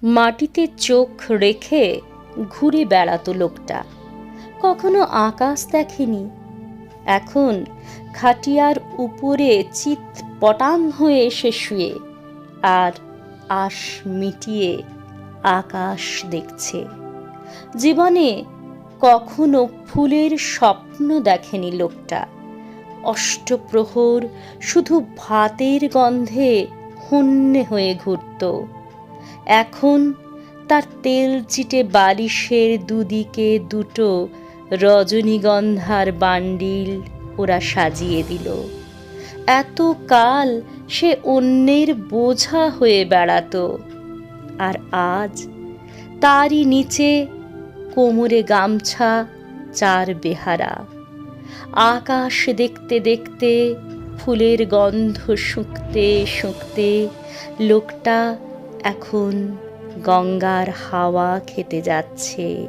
মাটিতে চোখ রেখে ঘুরে বেড়াতো লোকটা। কখনো আকাশ দেখেনি। এখন খাটিয়ার উপরে চিৎ পটাং হয়ে এসে শুয়ে আর আশ মিটিয়ে আকাশ দেখছে। জীবনে কখনো ফুলের স্বপ্ন দেখেনি লোকটা। অষ্টপ্রহর শুধু ভাতের গন্ধে হন্যে হয়ে ঘুরত। এখন তার তেল চিটে বালিশের দুদিকে দুটো রজনীগন্ধার বান্ডিল ওরা সাজিয়ে দিল। এত কাল সে অন্যের বোঝা হয়ে বেড়াতো, আর আজ তারই নিচে কোমরে গামছা, চার বেহারা। আকাশ দেখতে দেখতে, ফুলের গন্ধ শুঁকতে শুঁকতে লোকটা এখন গঙ্গার হাওয়া খেতে যাচ্ছে।